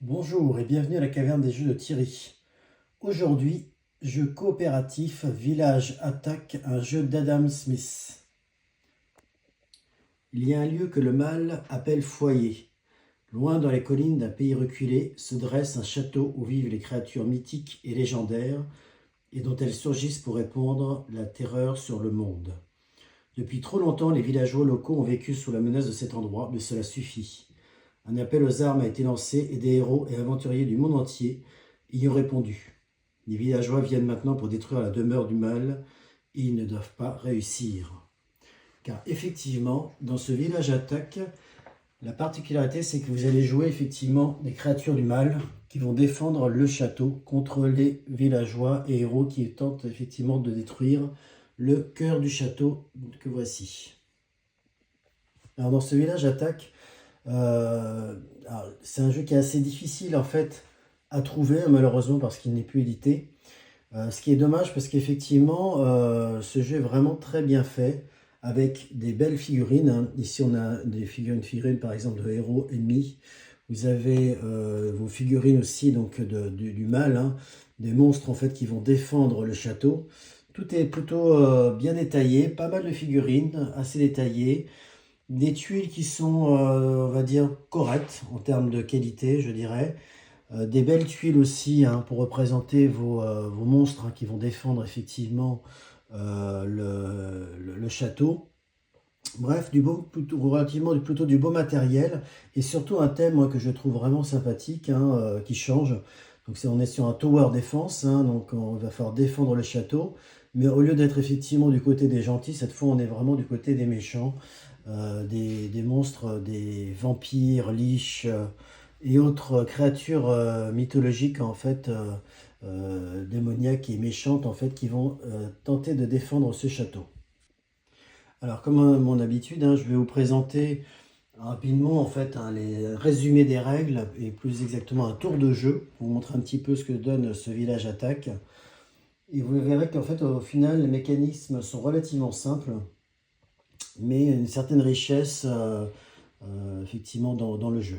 Bonjour et bienvenue à la caverne des jeux de Thierry. Aujourd'hui, jeu coopératif Village Attack, un jeu d'Adam Smith. Il y a un lieu que le mal appelle foyer. Loin dans les collines d'un pays reculé se dresse un château où vivent les créatures mythiques et légendaires et dont elles surgissent pour répandre la terreur sur le monde. Depuis trop longtemps, les villageois locaux ont vécu sous la menace de cet endroit, mais cela suffit. Un appel aux armes a été lancé et des héros et aventuriers du monde entier y ont répondu. Les villageois viennent maintenant pour détruire la demeure du mal et ils ne doivent pas réussir. Car effectivement, dans ce village attaque, la particularité c'est que vous allez jouer effectivement des créatures du mal qui vont défendre le château contre les villageois et héros qui tentent effectivement de détruire le cœur du château que voici. Alors dans ce village attaque, c'est un jeu qui est assez difficile en fait à trouver malheureusement parce qu'il n'est plus édité. Ce qui est dommage parce qu'effectivement ce jeu est vraiment très bien fait avec des belles figurines, hein. Ici on a des figurines par exemple de héros ennemis. Vous avez vos figurines aussi donc du mal, hein, des monstres en fait qui vont défendre le château. Tout est plutôt bien détaillé, pas mal de figurines assez détaillées. Des tuiles qui sont, on va dire, correctes en termes de qualité, je dirais. Des belles tuiles aussi hein, pour représenter vos monstres hein, qui vont défendre effectivement le château. Bref, plutôt du beau matériel et surtout un thème moi, que je trouve vraiment sympathique, hein, qui change. Donc on est sur un tower défense, hein, donc on va falloir défendre le château. Mais au lieu d'être effectivement du côté des gentils, cette fois on est vraiment du côté des méchants. Des monstres, des vampires, liches et autres créatures mythologiques en fait, démoniaques et méchantes en fait, qui vont tenter de défendre ce château. Alors comme à mon habitude, hein, je vais vous présenter rapidement en fait hein, les résumés des règles et plus exactement un tour de jeu pour vous montrer un petit peu ce que donne ce village attaque. Et vous verrez qu'en fait au final les mécanismes sont relativement simples mais une certaine richesse effectivement dans le jeu.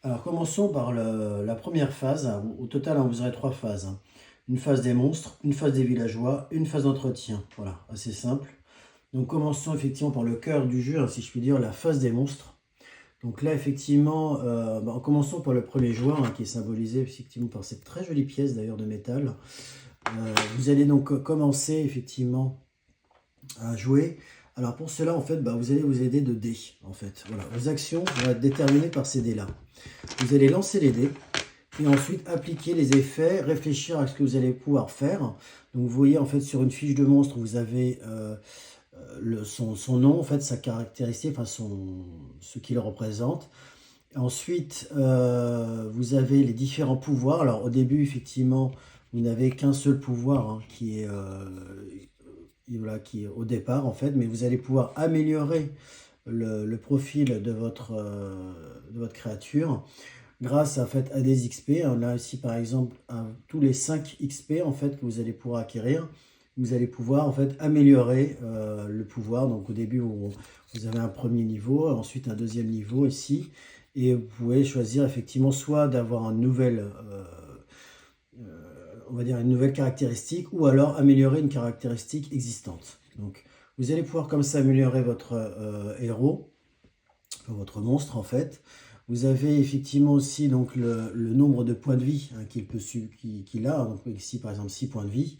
Alors commençons par la première phase. Au total, hein, vous aurez trois phases, hein. Une phase des monstres, une phase des villageois, une phase d'entretien. Voilà, assez simple. Donc commençons effectivement par le cœur du jeu, hein, si je puis dire, la phase des monstres. Donc là, effectivement, commençons par le premier joueur, hein, qui est symbolisé effectivement par cette très jolie pièce d'ailleurs de métal. Vous allez donc commencer effectivement à jouer. Alors pour cela, en fait, vous allez vous aider de dés. En fait, voilà, vos actions vont être déterminées par ces dés-là. Vous allez lancer les dés et ensuite appliquer les effets, réfléchir à ce que vous allez pouvoir faire. Donc vous voyez en fait sur une fiche de monstre, vous avez son nom, en fait, sa caractéristique, enfin ce qu'il représente. Ensuite, vous avez les différents pouvoirs. Alors au début, effectivement, vous n'avez qu'un seul pouvoir hein, voilà, qui est au départ en fait, mais vous allez pouvoir améliorer le profil de votre créature grâce en fait, à des XP. Là ici par exemple, tous les 5 XP en fait, que vous allez pouvoir acquérir, vous allez pouvoir en fait améliorer le pouvoir. Donc au début, vous avez un premier niveau, ensuite un deuxième niveau ici, et vous pouvez choisir effectivement soit d'avoir un nouvel on va dire une nouvelle caractéristique ou alors améliorer une caractéristique existante. Donc vous allez pouvoir comme ça améliorer votre héros, votre monstre en fait. Vous avez effectivement aussi donc le nombre de points de vie hein, qu'il a, donc ici par exemple 6 points de vie.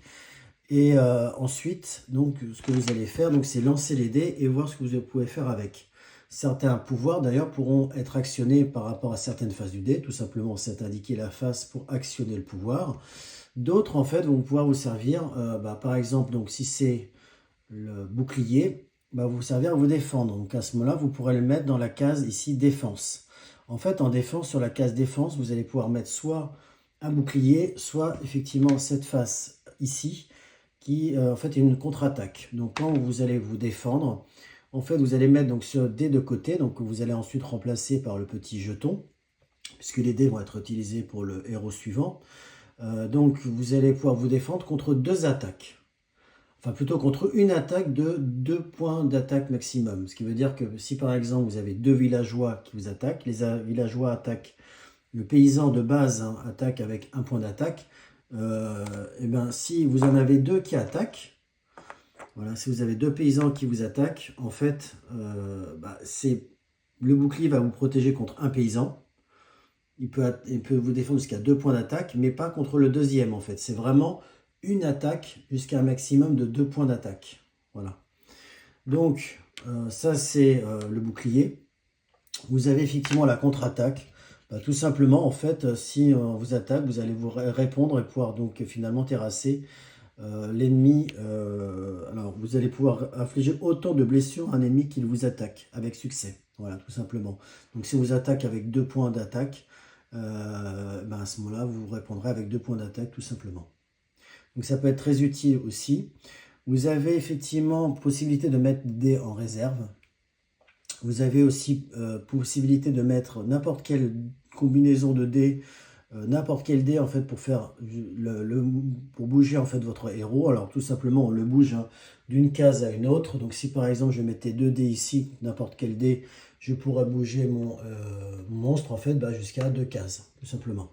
Et ensuite, donc, ce que vous allez faire, c'est lancer les dés et voir ce que vous pouvez faire avec. Certains pouvoirs, d'ailleurs, pourront être actionnés par rapport à certaines phases du dé. Tout simplement, c'est indiquer la phase pour actionner le pouvoir. D'autres, en fait, vont pouvoir vous servir, par exemple, donc, si c'est le bouclier, vous servir à vous défendre. Donc, à ce moment-là, vous pourrez le mettre dans la case ici, défense. En fait, en défense, sur la case défense, vous allez pouvoir mettre soit un bouclier, soit effectivement cette face ici, qui en fait est une contre-attaque. Donc quand vous allez vous défendre, en fait vous allez mettre donc ce dé de côté, donc vous allez ensuite remplacer par le petit jeton, puisque les dés vont être utilisés pour le héros suivant. Donc vous allez pouvoir vous défendre contre deux attaques. enfin plutôt contre une attaque de 2 points d'attaque maximum. Ce qui veut dire que si par exemple vous avez 2 villageois qui vous attaquent, les villageois attaquent, le paysan de base hein, attaque avec 1 point d'attaque, et bien si vous en avez 2 qui attaquent, voilà, si vous avez 2 paysans qui vous attaquent, en fait, le bouclier va vous protéger contre un paysan. Il peut vous défendre jusqu'à 2 points d'attaque, mais pas contre le deuxième en fait. C'est vraiment une attaque jusqu'à un maximum de 2 points d'attaque. Voilà. Donc, ça c'est le bouclier. Vous avez effectivement la contre-attaque. Tout simplement, en fait, si on vous attaque, vous allez vous répondre et pouvoir donc finalement terrasser l'ennemi. Alors, vous allez pouvoir infliger autant de blessures à un ennemi qu'il vous attaque avec succès. Voilà, tout simplement. Donc, si on vous attaque avec 2 points d'attaque, à ce moment-là, vous répondrez avec 2 points d'attaque, tout simplement. Donc, ça peut être très utile aussi. Vous avez effectivement possibilité de mettre des dés en réserve. Vous avez aussi possibilité de mettre n'importe quelle combinaison de dés, n'importe quel dé en fait pour faire pour bouger en fait votre héros. Alors tout simplement on le bouge hein, d'une case à une autre. Donc si par exemple je mettais 2 dés ici, n'importe quel dé, je pourrais bouger mon monstre en fait jusqu'à 2 cases, tout simplement.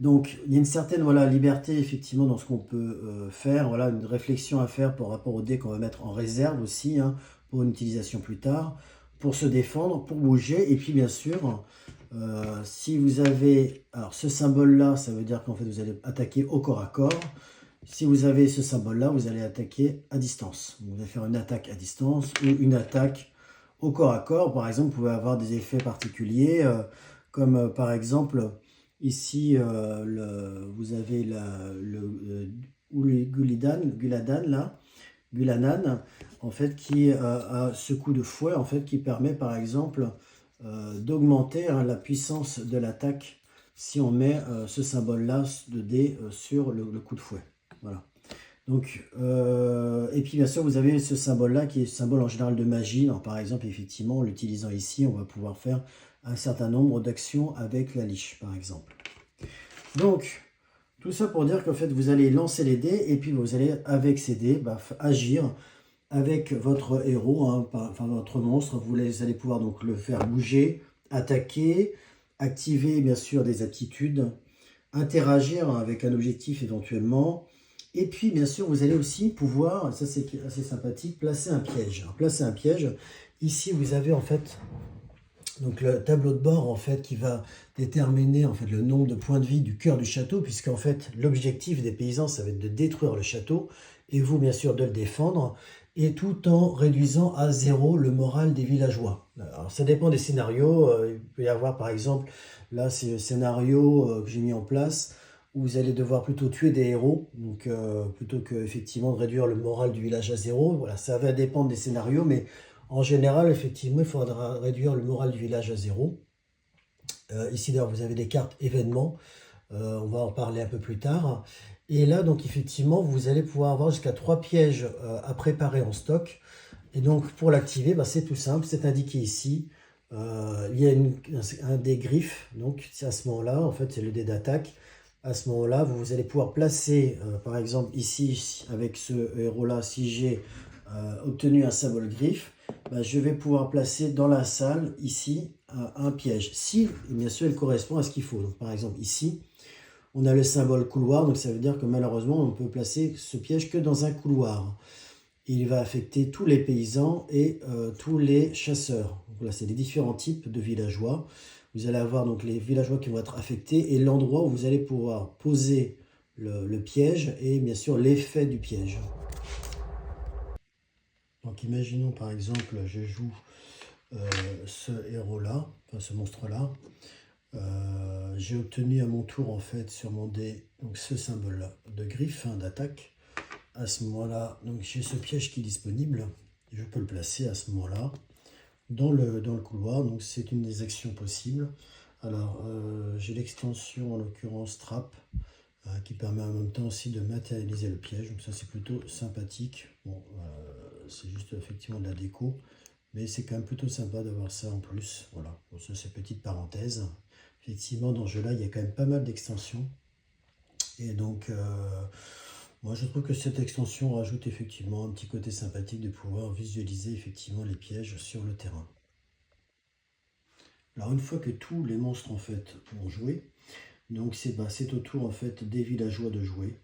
Donc il y a une certaine voilà, liberté effectivement dans ce qu'on peut faire, voilà, une réflexion à faire par rapport aux dés qu'on va mettre en réserve aussi, hein, pour une utilisation plus tard, pour se défendre, pour bouger, et puis bien sûr, si vous avez, alors ce symbole-là, ça veut dire qu'en fait vous allez attaquer au corps à corps. Si vous avez ce symbole-là, vous allez attaquer à distance. Vous allez faire une attaque à distance ou une attaque au corps à corps. Par exemple, vous pouvez avoir des effets particuliers, comme par exemple, ici, vous avez le Guladan, là, Gulanan, en fait, qui a ce coup de fouet, en fait, qui permet, par exemple, d'augmenter hein, la puissance de l'attaque si on met ce symbole-là de dé sur le coup de fouet. Voilà. Donc, et puis bien sûr, vous avez ce symbole-là qui est le symbole en général de magie. Alors, par exemple, effectivement, en l'utilisant ici, on va pouvoir faire un certain nombre d'actions avec la liche, par exemple. Donc, tout ça pour dire qu'en fait, vous allez lancer les dés et puis vous allez, avec ces dés, agir avec votre héros, hein, enfin votre monstre. Vous allez pouvoir donc le faire bouger, attaquer, activer bien sûr des aptitudes, interagir avec un objectif éventuellement. Et puis, bien sûr, vous allez aussi pouvoir, ça c'est assez sympathique, placer un piège. Alors, placer un piège, ici vous avez en fait donc le tableau de bord en fait qui va déterminer en fait le nombre de points de vie du cœur du château, puisqu'en fait l'objectif des paysans ça va être de détruire le château et vous bien sûr de le défendre, et tout en réduisant à 0 le moral des villageois. Alors ça dépend des scénarios, il peut y avoir par exemple, là c'est le scénario que j'ai mis en place, où vous allez devoir plutôt tuer des héros, donc plutôt que effectivement de réduire le moral du village à 0. Voilà, ça va dépendre des scénarios, mais en général, effectivement, il faudra réduire le moral du village à 0. Ici, d'ailleurs, vous avez des cartes événements. On va en parler un peu plus tard. Et là, donc, effectivement, vous allez pouvoir avoir jusqu'à 3 pièges à préparer en stock. Et donc, pour l'activer, c'est tout simple. C'est indiqué ici. Il y a un des griffes. Donc, c'est à ce moment-là, en fait, c'est le dé d'attaque. À ce moment-là, vous allez pouvoir placer, par exemple, ici, avec ce héros-là, si j'ai obtenu un symbole griffe, je vais pouvoir placer dans la salle, ici, un piège. Si, bien sûr, il correspond à ce qu'il faut. Donc, par exemple, ici, on a le symbole couloir, donc ça veut dire que malheureusement, on peut placer ce piège que dans un couloir. Il va affecter tous les paysans et tous les chasseurs. Donc là, c'est les différents types de villageois. Vous allez avoir donc les villageois qui vont être affectés et l'endroit où vous allez pouvoir poser le piège et bien sûr l'effet du piège. Donc imaginons par exemple, je joue ce héros-là, enfin ce monstre-là. J'ai obtenu à mon tour en fait sur mon dé donc ce symbole-là de griffe, d'attaque. À ce moment-là, donc j'ai ce piège qui est disponible. Je peux le placer à ce moment-là dans le couloir. Donc c'est une des actions possibles. Alors j'ai l'extension en l'occurrence trap qui permet en même temps aussi de matérialiser le piège. Donc ça c'est plutôt sympathique. Bon, c'est juste effectivement de la déco, mais c'est quand même plutôt sympa d'avoir ça en plus. Voilà, bon, ça c'est petite parenthèse. Effectivement dans ce jeu-là il y a quand même pas mal d'extensions. Et donc Moi, je trouve que cette extension rajoute effectivement un petit côté sympathique de pouvoir visualiser effectivement les pièges sur le terrain. Alors, une fois que tous les monstres en fait ont joué, donc c'est au tour en fait des villageois de jouer.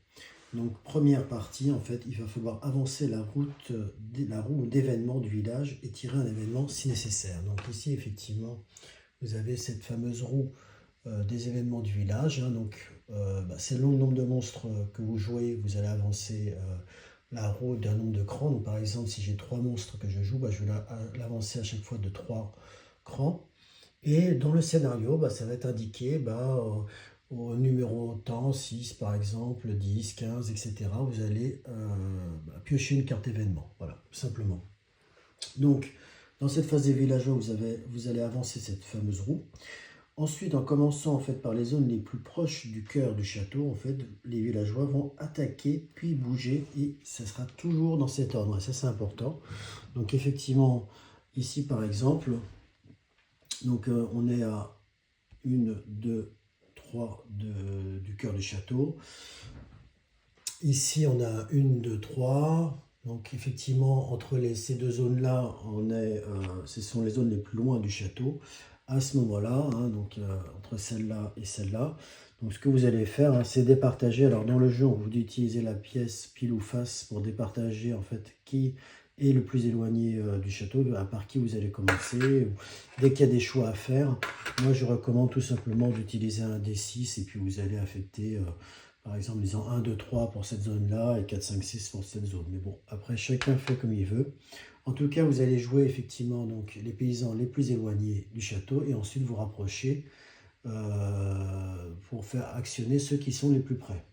Donc, première partie, en fait, il va falloir avancer la roue d'événements du village et tirer un événement si nécessaire. Donc ici, effectivement, vous avez cette fameuse roue des événements du village. Hein. Donc, selon le nombre de monstres que vous jouez, vous allez avancer la roue d'un nombre de crans. Donc, par exemple, si j'ai 3 monstres que je joue, je vais l'avancer à chaque fois de 3 crans. Et dans le scénario, ça va être indiqué au numéro tant, 6 par exemple, 10, 15, etc. Vous allez piocher une carte événement. Voilà, tout simplement. Donc, dans cette phase des villageois, vous allez avancer cette fameuse roue. Ensuite, en commençant en fait par les zones les plus proches du cœur du château, en fait, les villageois vont attaquer puis bouger et ça sera toujours dans cet ordre. Et ça, c'est important. Donc, effectivement, ici par exemple, donc on est à 1, 2, 3 du cœur du château. Ici, on a 1, 2, 3. Donc, effectivement, entre ces deux zones-là, ce sont les zones les plus loin du château. À ce moment-là, hein, donc entre celle-là et celle-là. Donc, ce que vous allez faire, hein, c'est départager. Alors, dans le jeu, on vous dit utiliser la pièce pile ou face pour départager en fait qui est le plus éloigné du château, par qui vous allez commencer. Dès qu'il y a des choix à faire, moi, je recommande tout simplement d'utiliser un D6 et puis vous allez affecter. Par exemple, disant 1, 2, 3 pour cette zone-là et 4, 5, 6 pour cette zone. Mais bon, après, chacun fait comme il veut. En tout cas, vous allez jouer effectivement donc, les paysans les plus éloignés du château et ensuite vous rapprocher pour faire actionner ceux qui sont les plus près.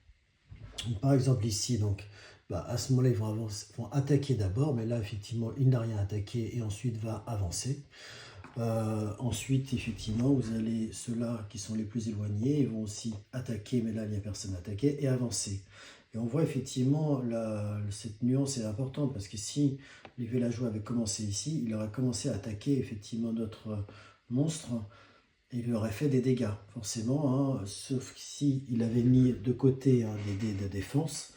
Donc, par exemple, ici, donc, à ce moment-là, ils vont attaquer d'abord, mais là, effectivement, il n'a rien attaqué et ensuite va avancer. Ensuite, effectivement, vous allez, ceux-là qui sont les plus éloignés, ils vont aussi attaquer, mais là, il n'y a personne à attaquer, et avancer. Et on voit effectivement, cette nuance est importante, parce que si les villageois avaient commencé ici, il aurait commencé à attaquer effectivement notre monstre, et il lui aurait fait des dégâts, forcément, hein, sauf si il avait mis de côté des dés de défense,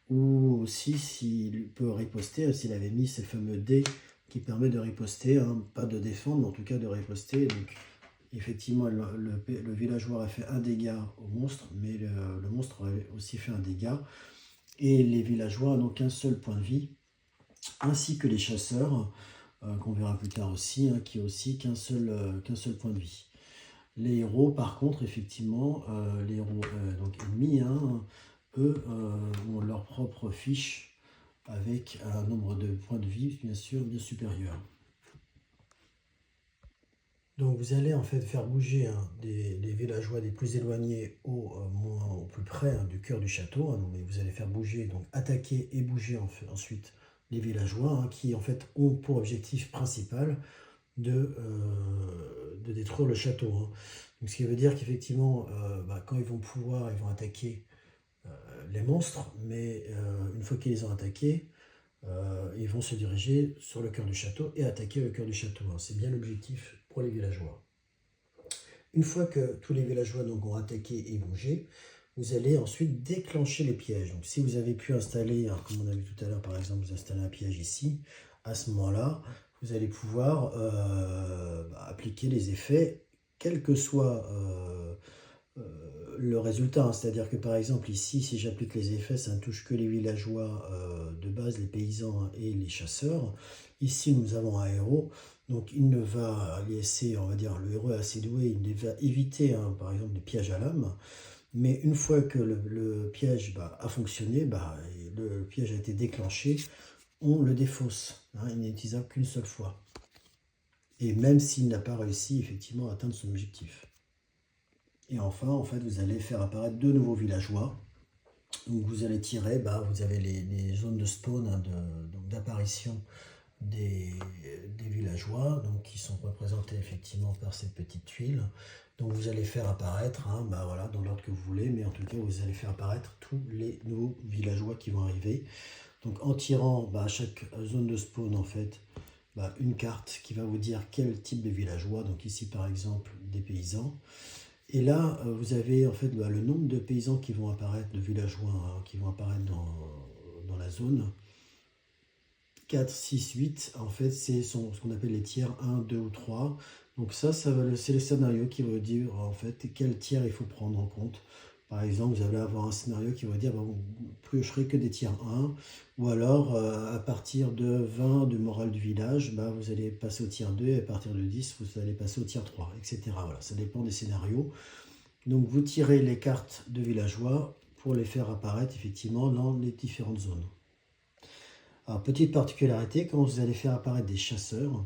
ou aussi s'il peut riposter, s'il avait mis ces fameux dés qui permet de riposter, hein, pas de défendre, mais en tout cas de riposter. Donc, effectivement, le villageois a fait un dégât au monstre, mais le monstre a aussi fait un dégât. Et les villageois n'ont qu'un seul point de vie, ainsi que les chasseurs, qu'on verra plus tard aussi, hein, qui ont aussi qu'un seul point de vie. Les héros, par contre, effectivement, les héros donc ennemis, hein, eux ont leur propre fiche avec un nombre de points de vie, bien sûr, bien supérieur. Donc vous allez en fait faire bouger les villageois des plus éloignés au plus près du cœur du château. Hein, mais vous allez faire bouger, donc attaquer et bouger ensuite les villageois qui en fait ont pour objectif principal de détruire le château. Hein. Donc, ce qui veut dire qu'effectivement, quand ils vont attaquer les monstres, mais une fois qu'ils les ont attaqués, ils vont se diriger sur le cœur du château et attaquer le cœur du château. Hein. C'est bien l'objectif pour les villageois. Une fois que tous les villageois donc, ont attaqué et bougé, vous allez ensuite déclencher les pièges. Donc, si vous avez pu installer, comme on a vu tout à l'heure, par exemple, vous installez un piège ici, à ce moment-là, vous allez pouvoir appliquer les effets, quel que soit le résultat. Hein. C'est-à-dire que par exemple ici, si j'applique les effets, ça ne touche que les villageois de base, les paysans et les chasseurs. Ici, nous avons un héros. Donc il ne va laisser, on va dire, le héros est assez doué, il va éviter par exemple des pièges à l'âme. Mais une fois que le piège a fonctionné, le piège a été déclenché, on le défausse. Hein, il n'est utilisable qu'une seule fois. Et même s'il n'a pas réussi effectivement à atteindre son objectif. Et enfin, en fait, vous allez faire apparaître 2 nouveaux villageois. Donc vous allez tirer, vous avez les zones de spawn, d'apparition des villageois, donc qui sont représentés effectivement par cette petite tuile. Donc vous allez faire apparaître, voilà, dans l'ordre que vous voulez, mais en tout cas vous allez faire apparaître tous les nouveaux villageois qui vont arriver. Donc en tirant à chaque zone de spawn en fait, une carte qui va vous dire quel type de villageois. Donc ici par exemple des paysans. Et là, vous avez en fait le nombre de paysans qui vont apparaître, de villageois qui vont apparaître dans la zone. 4, 6, 8, en fait, c'est ce qu'on appelle les tiers 1, 2 ou 3. Donc ça c'est le scénario qui va dire en fait quel tiers il faut prendre en compte. Par exemple, vous allez avoir un scénario qui va dire vous piocherez que des tiers 1, ou alors à partir de 20 de morale du village, vous allez passer au tiers 2, et à partir de 10, vous allez passer au tiers 3, etc. Voilà, ça dépend des scénarios. Donc vous tirez les cartes de villageois pour les faire apparaître effectivement dans les différentes zones. Alors, petite particularité, quand vous allez faire apparaître des chasseurs,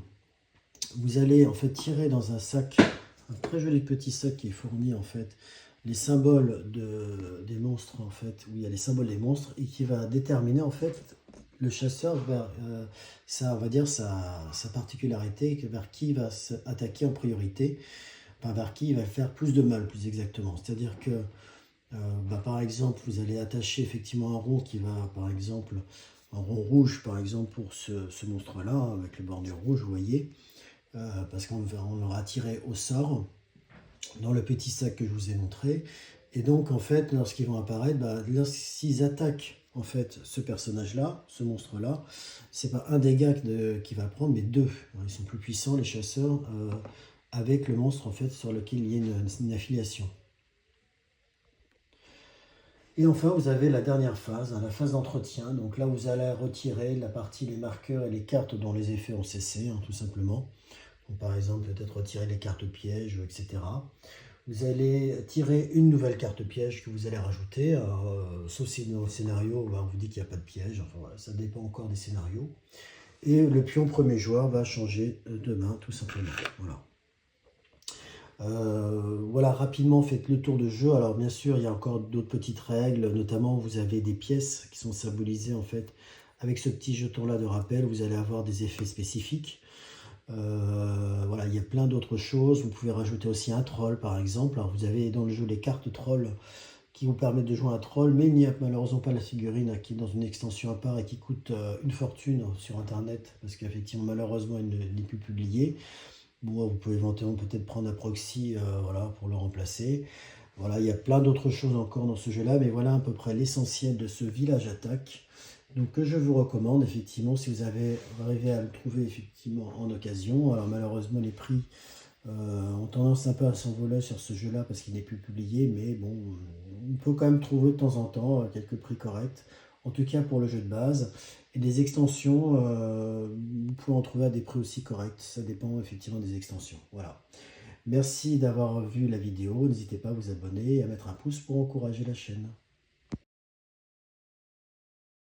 vous allez en fait tirer dans un sac, un très joli petit sac qui est fourni en fait, les symboles des monstres en fait, où il y a les symboles des monstres et qui va déterminer en fait le chasseur vers ça, on va dire sa particularité, vers qui il va s'attaquer en priorité, enfin, vers qui il va faire plus de mal plus exactement. C'est-à-dire que par exemple, vous allez attacher effectivement un rond qui va, par exemple, un rond rouge, par exemple, pour ce monstre-là, avec le bordure rouge, vous voyez, parce qu'on l'aura tiré au sort dans le petit sac que je vous ai montré. Et donc, en fait, lorsqu'ils vont apparaître, lorsqu'ils attaquent en fait ce personnage-là, ce monstre-là, c'est pas un dégât qu'il va prendre, mais deux. Ils sont plus puissants, les chasseurs, avec le monstre en fait sur lequel il y a une affiliation. Et enfin, vous avez la dernière phase, la phase d'entretien. Donc là, vous allez retirer la partie, les marqueurs et les cartes dont les effets ont cessé, tout simplement. Donc, par exemple, peut-être retirer les cartes pièges, etc. Vous allez tirer une nouvelle carte piège que vous allez rajouter, sauf si dans le scénario, on vous dit qu'il n'y a pas de piège. Enfin, voilà, ça dépend encore des scénarios. Et le pion premier joueur va changer de main, tout simplement. Voilà. Voilà, rapidement, faites le tour de jeu. Alors bien sûr, il y a encore d'autres petites règles, notamment vous avez des pièces qui sont symbolisées en fait avec ce petit jeton là de rappel. Vous allez avoir des effets spécifiques. Voilà, il y a plein d'autres choses. Vous pouvez rajouter aussi un troll par exemple. Alors vous avez dans le jeu les cartes troll qui vous permettent de jouer un troll, mais il n'y a malheureusement pas la figurine qui est dans une extension à part et qui coûte une fortune sur internet parce qu'effectivement malheureusement il n'est plus publié. Bon, vous pouvez éventuellement peut-être prendre un proxy voilà, pour le remplacer. Voilà, il y a plein d'autres choses encore dans ce jeu-là, mais voilà à peu près l'essentiel de ce village attaque. Donc que je vous recommande effectivement si vous avez arrivé à le trouver effectivement en occasion. Alors malheureusement les prix ont tendance un peu à s'envoler sur ce jeu-là parce qu'il n'est plus publié, mais bon, on peut quand même trouver de temps en temps quelques prix corrects. En tout cas pour le jeu de base. Et des extensions, vous pouvez en trouver à des prix aussi corrects. Ça dépend effectivement des extensions. Voilà. Merci d'avoir vu la vidéo. N'hésitez pas à vous abonner et à mettre un pouce pour encourager la chaîne.